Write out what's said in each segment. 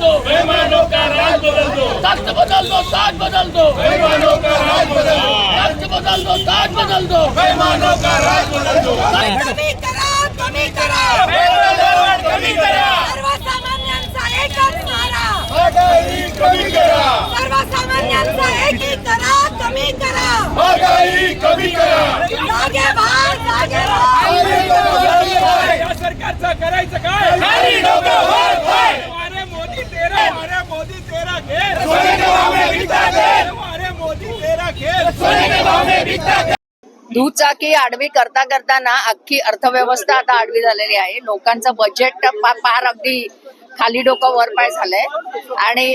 दो, बेईमानों का राज बदल दो, तख्त बदल दो, ताज बदल दो, बेईमानों का राज बदल दो, तख्त बदल दो, ताज बदल दो। बेईमानों का राज बदल दो, कमी करा, कमी करा, बेईमानों कमी करा, सर्वसामान्यांचा एकच नारा, महागाई कमी करा, सर्वसामान्यांचा एकही करा, कमी करा, महागाई कमी करा, जागे व्हा, जागे व्हा. या सरकारचं करायचं काय? खाली डोकं वर पाय, अरे मोदी तेरा खेळ, सोने के भाव में बिकता तेल, अरे मोदी तेरा खेळ. सोने के भाव में बिकता तेल. दुचाकी आडवी करता करता ना अख्खी अर्थव्यवस्था आता आडवी झालेली आहे. लोकांचं बजेट फार अगदी खाली डोकं वर पाय झालंय आणि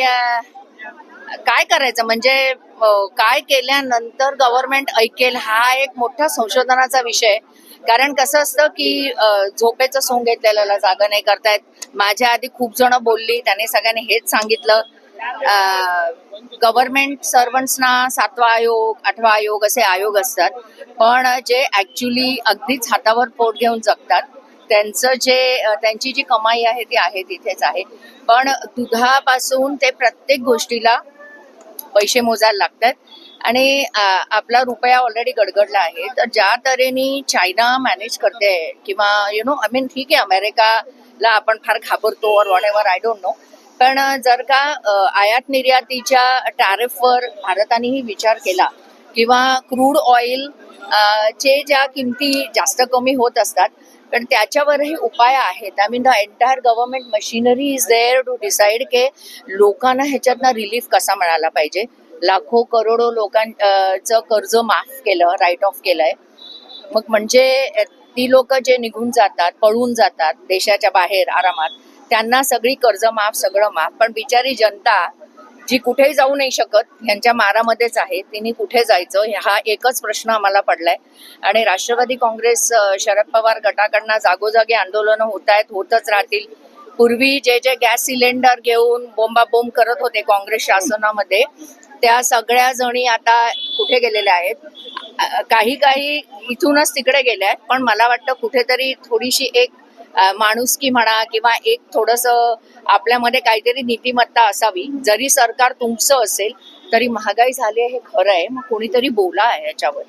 काय करायचं म्हणजे काय केल्यानंतर गव्हर्नमेंट ऐकेल हा एक मोठा संशोधनाचा विषय. कारण कसं असतं की झोपेचं सोंग घेतलेल्याला जागा नाही करतायत. माझ्या आधी खूप जण बोलली, त्याने सगळ्यांनी हेच सांगितलं गव्हर्नमेंट सर्वंट्सना 7वा आयोग 8वा आयोग असे आयोग असतात, पण जे ऍक्च्युली अगदीच हातावर पोट घेऊन जगतात त्यांची जी कमाई आहे ती आहे तिथेच आहे. पण दुधापासून ते प्रत्येक गोष्टीला पैसे मोजायला लागतात आणि आपला रुपया ऑलरेडी गडगडला आहे. तर ज्या तऱ्हेने चायना मॅनेज करते किंवा आय मीन ठीक आहे अमेरिकाला आपण फार घाबरतो और what ever I don't know, पण जर का आयात निर्यातीच्या टॅरिफवर भारतानेही विचार केला किंवा क्रूड ऑइल चे ज्या किमती जास्त कमी होत असतात पण त्याच्यावरही उपाय आहेत. I mean the entire government machinery is there to decide की लोकांना ह्याच्यातनं रिलीफ कसा मिळाला पाहिजे. लाखो करोडो लोकांचं कर्ज माफ केलं, राईट ऑफ केलंय. मग म्हणजे ती लोक जे निघून जातात, पळून जातात देशाच्या बाहेर आरामात, त्यांना सगळी कर्ज माफ, सगळं माफ. पण बिचारी जनता जी कुठेही जाऊ नाही शकत, ह्यांच्या मारामध्येच आहे, तिने कुठे जायचं हा एकच प्रश्न आम्हाला पडलाय. आणि राष्ट्रवादी काँग्रेस शरद पवार गटाकडनं जागोजागी आंदोलनं होत आहेत, होतच राहतील. पूर्वी जे जे गॅस सिलेंडर घेऊन बोंबाबोंब करत होते काँग्रेस शासनामध्ये, त्या सगळ्या जणी आता कुठे गेलेल्या आहेत. काही इथूनच तिकडे गेल्या आहेत. पण मला वाटतं कुठेतरी थोडीशी एक माणुसकी म्हणा किंवा एक थोडंसं आपल्यामध्ये काहीतरी नीतिमत्ता असावी. जरी सरकार तुमचं असेल तरी महागाई झाली आहे हे खरं आहे, मग कोणीतरी बोला आहे याच्यावर.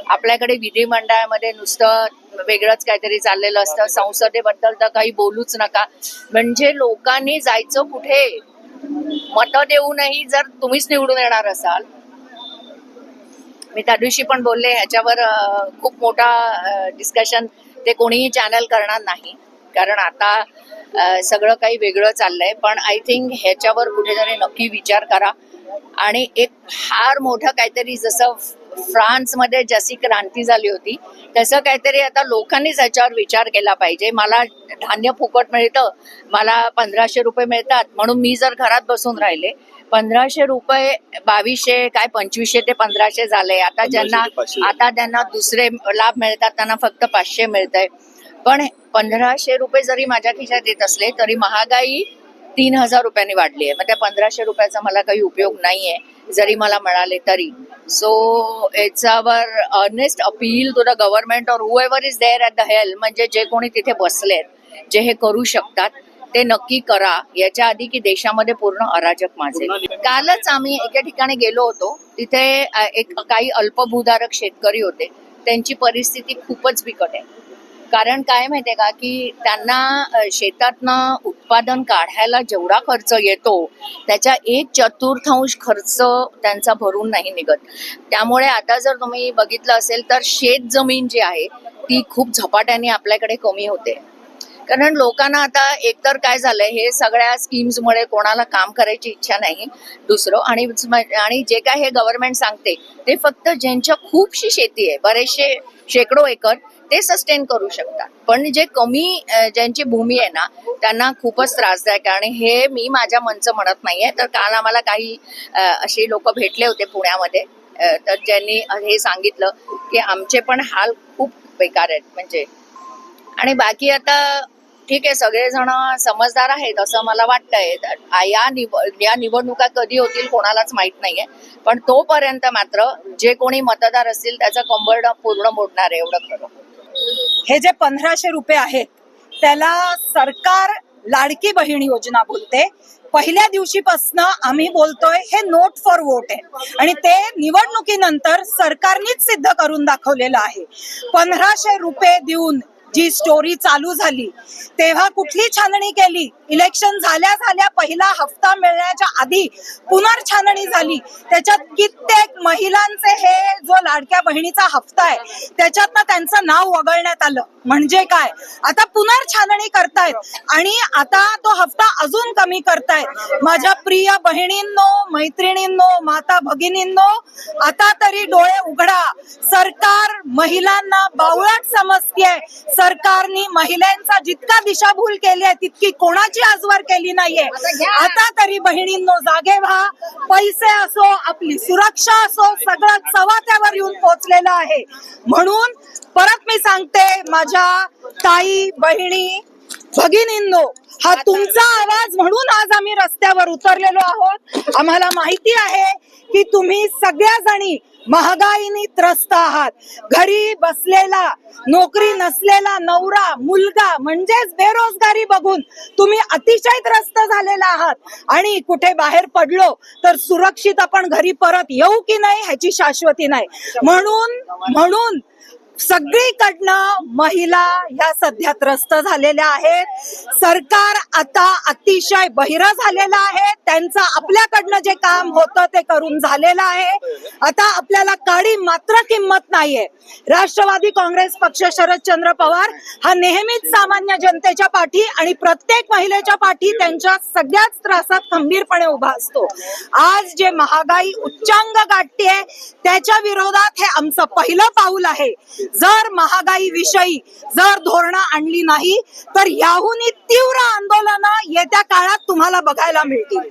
आपल्याकडे विधिमंडळामध्ये नुसतं वेगळंच काहीतरी चाललेलं असतं, संसदेबद्दल तर काही बोलूच नका. म्हणजे लोकांनी जायचं कुठे? मतं देऊनही जर तुम्हीच निवडून येणार असाल. मी त्या दिवशी पण बोलले ह्याच्यावर खूप मोठा डिस्कशन ते कोणीही चॅनल करणार नाही, कारण आता सगळं काही वेगळं चाललंय. पण आय थिंक ह्याच्यावर कुठेतरी नक्की विचार करा आणि एक फार मोठं काहीतरी, जसं फ्रान्समध्ये जशी क्रांती झाली होती तसं काहीतरी आता लोकांनीच ह्याच्यावर विचार केला पाहिजे. मला धान्य फुकट मिळतं, मला 1500 रुपये मिळतात म्हणून मी जर घरात बसून राहिले, 1500 रुपये 2200 काय 2500 ते 1500 झाले. आता त्यांना दुसरे लाभ मिळतात, त्यांना फक्त 500 मिळतंय. पण 1500 रुपये जरी माझ्या खिशात येत असले तरी महागाई 3000 रुपयांनी वाढली आहे. मग त्या 1500 रुपयाचा मला काही उपयोग नाहीये जरी मला मिळाले तरी. So it's our earnest appeal to the government or whoever is there at the helm, म्हणजे जे कोणी तिथे बसलेत, जे हे करू शकतात ते नक्की करा, याच्या आधी की देशामध्ये पूर्ण अराजक माजेल. कालच आम्ही एका ठिकाणी गेलो होतो, तिथे काही अल्पभूधारक शेतकरी होते. त्यांची परिस्थिती खूपच बिकट आहे. कारण काय माहितीये का की त्यांना शेतातनं उत्पादन काढायला जेवढा खर्च येतो त्याच्या 1/4 खर्च त्यांचा भरून नाही निघत. त्यामुळे आता जर तुम्ही बघितलं असेल तर शेत जमीन जी आहे ती खूप झपाट्याने आपल्याकडे कमी होते. कारण लोकांना आता एकतर काय झालंय, हे सगळ्या स्कीम्समुळे कोणाला काम करायची इच्छा नाही दुसरं. आणि जे काय हे गव्हर्नमेंट सांगते ते फक्त ज्यांच्या खूपशी शेती आहे, बरेचसे शेकडो एकर, ते सस्टेन करू शकतात. पण जे कमी ज्यांची भूमी आहे ना त्यांना खूपच त्रासदायक आहे. आणि हे मी माझ्या मनचं म्हणत नाहीये. तर काल आम्हाला काही असे लोक भेटले होते पुण्यामध्ये, तर ज्यांनी हे सांगितलं की आमचे पण हाल खूप बेकार आहेत म्हणजे. आणि बाकी आता ठीक आहे, सगळेजण समजदार आहेत असं मला वाटतंय. या निवडणुका कधी होतील कोणालाच माहित नाहीये, पण तोपर्यंत मात्र जे कोणी मतदार असतील त्याचं कंबरड पूर्ण मोडणार आहे, एवढं खरं. हे जे 1500 रुपये आहेत त्याला सरकार लाडकी बहीण योजना बोलते. पहिल्या दिवशीपासून आम्ही बोलतोय हे नोट फॉर वोट आहे आणि ते निवडणुकीनंतर सरकारनेच सिद्ध करून दाखवलेलं आहे. 1500 रुपये देऊन जी स्टोरी चालू झाली तेव्हा कुठली छाननी केली? इलेक्शन झाल्या पहिला हप्ता मिळण्याच्या आधी पुनर्छाननी झाली. त्याच्यात कित्येक महिलांचे हे जो लाडक्या बहिणीचा हप्ता आहे त्याच्यातनं त्यांचं नाव वगळण्यात आलं. म्हणजे काय? आता पुनर्छाननी करतायत आणि आता तो हप्ता अजून कमी करतायत. माझ्या प्रिय बहिणींनो, मैत्रिणींनो, माता भगिनींनो, आता तरी डोळे उघडा. सरकार महिलांना बावळट समजतेय. सरकारने महिलांचा जितका दिशाभूल केली आहे तितकी कोणाची आजवर केली नाहीये. आता तरी बहिणींनो जागे व्हा. पैसे असो, आपली सुरक्षा असो, सगळं चव्हाट्यावर येऊन पोहोचलेलं आहे. म्हणून परत मी सांगते, माझ्या ताई, बहिणी, भगिनींनो, हा तुमचा आवाज म्हणून आज आम्ही रस्त्यावर उतरलेलो आहोत. आम्हाला माहिती आहे की तुम्ही सगळ्या जणी महागाईने त्रस्त आहात. घरी बसलेला, नोकरी नसलेला नवरा, मुलगा म्हणजेच बेरोजगारी बघून तुम्ही अतिशय त्रस्त झालेला आहात आणि कुठे बाहेर पडलो तर सुरक्षित आपण घरी परत येऊ की नाही ह्याची शाश्वती नाही. म्हणून सगळीकडनं महिला ह्या सध्या त्रस्त झालेल्या आहेत. सरकार आता अतिशय बहिर झालेलं आहे. त्यांचं आपल्याकडनं जे काम होतं ते करून झालेलं आहे. आता आपल्याला काडी मात्र किंमत नाहीये. राष्ट्रवादी काँग्रेस पक्ष, शरदचंद्र पवार हा नेहमीच सामान्य जनतेच्या पाठी आणि प्रत्येक महिलेच्या पाठी त्यांच्या सगळ्याच त्रासात खंबीरपणे उभा असतो. आज जे महागाई उच्चांक गाठतेय त्याच्या विरोधात हे आमचं पहिलं पाऊल आहे. जर महागाई विषयी जर धोरणं आणली नाही तर याहूनही तीव्र आंदोलनं येत्या काळात तुम्हाला बघायला मिळतील.